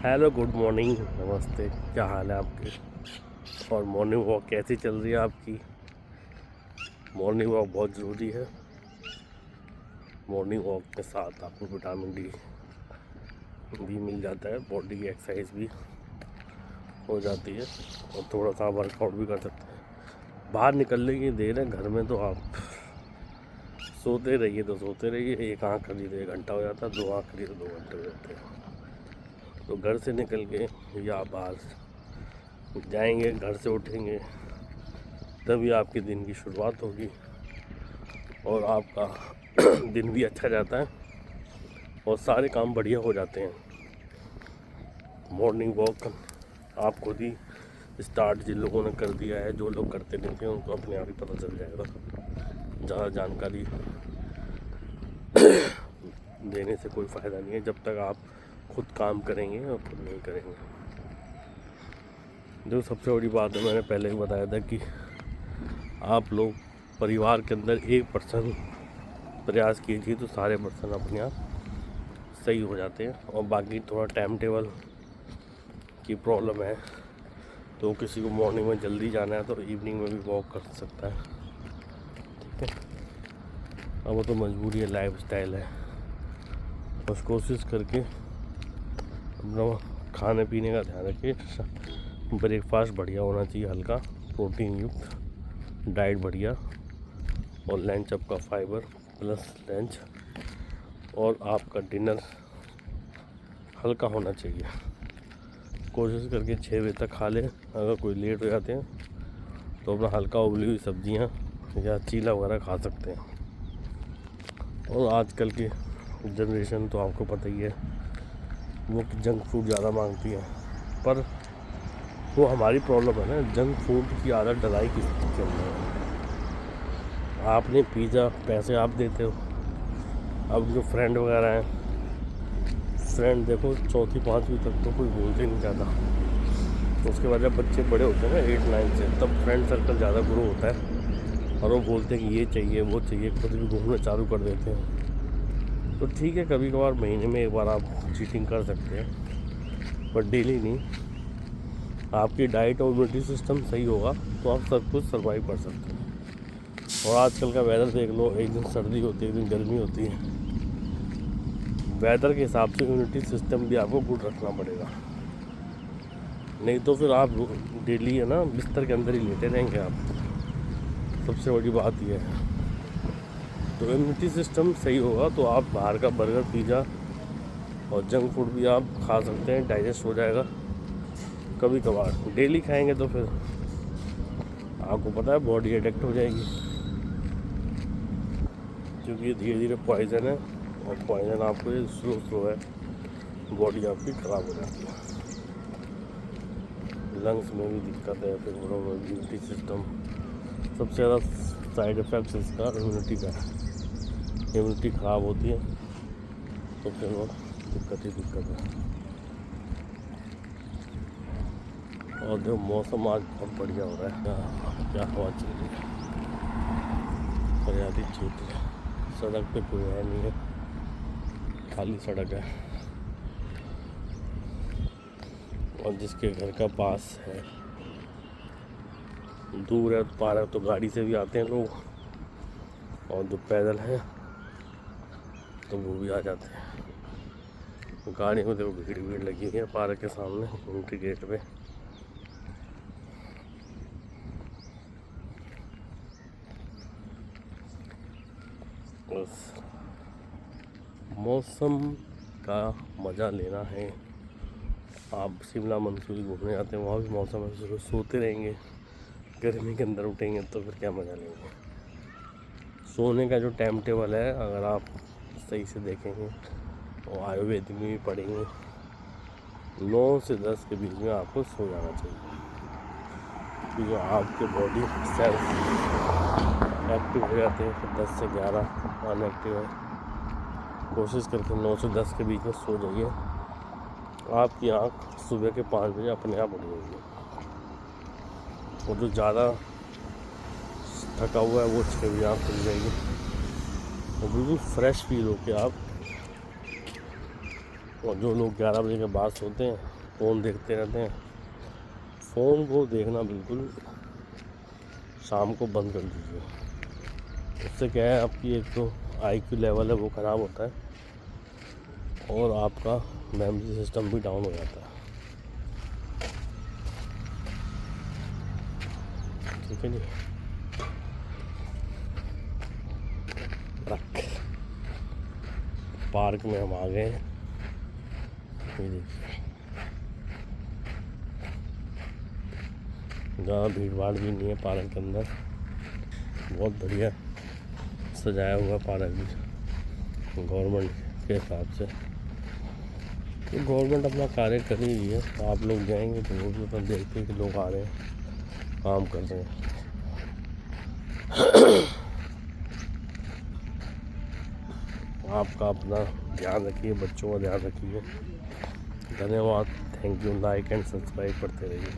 Hello, good morning, नमस्ते। क्या हाल है आपके? और मॉर्निंग वॉक कैसी चल रही है आपकी? मॉर्निंग वॉक बहुत ज़रूरी है। मॉर्निंग वॉक के साथ आपको विटामिन डी भी मिल जाता है, बॉडी की एक्सरसाइज भी हो जाती है और थोड़ा सा वर्कआउट भी कर सकते हैं। बाहर निकलने की देर है, घर में तो आप सोते रहिए तो सोते रहिए। एक आँख करी तो 1 घंटा हो जाता है, 2 आँख करी तो 2 घंटे हो जाते हैं। तो घर से निकल के या बाहर जाएंगे, घर से उठेंगे, तभी आपके दिन की शुरुआत होगी और आपका दिन भी अच्छा जाता है और सारे काम बढ़िया हो जाते हैं। मॉर्निंग वॉक आप खुद ही स्टार्ट जिन लोगों ने कर दिया है, जो लोग करते नहीं थे उनको अपने आप ही पता चल जाएगा। ज़्यादा जानकारी देने से कोई फ़ायदा नहीं है जब तक आप खुद काम करेंगे और खुद नहीं करेंगे। जो सबसे बड़ी बात है, मैंने पहले ही बताया था कि आप लोग परिवार के अंदर 1% प्रयास कीजिए तो सारे पर्सन अपने आप सही हो जाते हैं। और बाकी थोड़ा टाइम टेबल की प्रॉब्लम है तो किसी को मॉर्निंग में जल्दी जाना है तो इवनिंग में भी वॉक कर सकता है, ठीक है। अब वो तो मजबूरी है, लाइफ स्टाइल है। बस कोशिश करके अपना खाने पीने का ध्यान रखिए। ब्रेकफास्ट बढ़िया होना चाहिए, हल्का प्रोटीन युक्त डाइट बढ़िया, और लंच आपका फाइबर प्लस लंच, और आपका डिनर हल्का होना चाहिए। कोशिश करके 6 बजे तक खा लें। अगर कोई लेट हो जाते हैं तो अपना हल्का उबली हुई सब्जियां या चीला वगैरह खा सकते हैं। और आजकल की जनरेशन तो आपको पता ही है, वो जंक फूड ज़्यादा मांगती है, पर वो हमारी प्रॉब्लम है ना। जंक फूड की आदत डलाई किसके अंदर है? आपने पिज़्ज़ा पैसे आप देते हो, अब जो फ्रेंड वगैरह हैं, फ्रेंड देखो 4वीं 5वीं तक तो कोई बोलते नहीं ज़्यादा। उसके बाद जब बच्चे बड़े होते हैं ना 8 9 से, तब फ्रेंड सर्कल ज़्यादा ग्रो होता है और वो बोलते हैं कि ये चाहिए वो चाहिए, खुद भी घूमना चालू कर देते हैं। तो ठीक है, कभी कभार महीने में एक बार आप चीटिंग कर सकते हैं, पर डेली नहीं। आपकी डाइट और इम्यूनिटी सिस्टम सही होगा तो आप सब कुछ सर्वाइव कर सकते हैं। और आजकल का वेदर देख लो, एक दिन सर्दी होती है, एक दिन गर्मी होती है। वेदर के हिसाब से इम्यूनिटी सिस्टम भी आपको गुड रखना पड़ेगा, नहीं तो फिर आप डेली है ना बिस्तर के अंदर ही लेटे रहेंगे आप। सबसे बड़ी बात यह है। तो इम्यूनिटी सिस्टम सही होगा तो आप बाहर का बर्गर पिज़्ज़ा और जंक फूड भी आप खा सकते हैं, डाइजेस्ट हो जाएगा। कभी कभार, डेली खाएंगे तो फिर आपको पता है बॉडी एडिक्ट हो जाएगी, क्योंकि ये धीरे धीरे पॉइजन है और पॉइजन आपको ये स्लो स्लो है बॉडी आपकी ख़राब हो जाती है। लंग्स में भी दिक्कत है, फिर इम्यूनिटी सिस्टम सबसे ज़्यादा साइड इफ़ेक्ट्स इसका इम्यूनिटी का है। इम्यूनिटी ख़राब होती है तो फिर वो दिक्कत ही दिक्कत है। और जो मौसम आज बहुत बढ़िया हो रहा है, क्या हवा चल रही है, हरियाली क्षेत्र है, सड़क पे कोई है नहीं है, खाली सड़क है। और जिसके घर का पास है, दूर है पार्क, तो गाड़ी से भी आते हैं लोग, और जो पैदल हैं तो वो भी आ जाते हैं। गाड़ी में देखो भीड़ भीड़ लगी हुई है पार्क के सामने एंट्री गेट पे। बस मौसम का मज़ा लेना है। आप शिमला मंसूरी घूमने जाते हैं, वहाँ भी मौसम है, सुबह सोते रहेंगे, गर्मी के अंदर उठेंगे तो फिर क्या मज़ा लेंगे। सोने का जो टाइम टेबल है, अगर आप सही से देखेंगे और आयुर्वेदिक में भी पढ़ेंगे, 9 से 10 के बीच में आपको सो जाना चाहिए, क्योंकि आपके बॉडी सेल्स एक्टिव हो जाते हैं। फिर 10 से 11 अनएक्टिव है। कोशिश करके 9 से 10 के बीच में सो जाइए, आपकी आँख सुबह के 5 बजे अपने आप उठ जाएगी। और जो ज़्यादा थका हुआ है वो 6 बजे आप खुल जाएगी और बिल्कुल फ्रेश फील हो के आप और जो लोग 11 बजे के बाद सोते हैं, फ़ोन देखते रहते हैं, फ़ोन को देखना बिल्कुल शाम को बंद कर दीजिए। उससे क्या है, आपकी एक तो IQ लेवल है वो ख़राब होता है और आपका मेमोरी सिस्टम भी डाउन हो जाता है। ठीक है जी। पार्क में हम आ गए हैं। ये देखिए, ज़्यादा भीड़ भाड़ भी नहीं है पार्क के अंदर, बहुत बढ़िया सजाया हुआ पार्क भी गवर्नमेंट के हिसाब से। तो गवर्नमेंट अपना कार्य कर ही रही है, तो आप लोग जाएंगे तो वो भी अपना देखते हैं कि लोग आ रहे हैं, काम कर रहे हैं। आपका अपना ध्यान रखिए, बच्चों का ध्यान रखिए। धन्यवाद, thank you. Like and subscribe करते रहिए।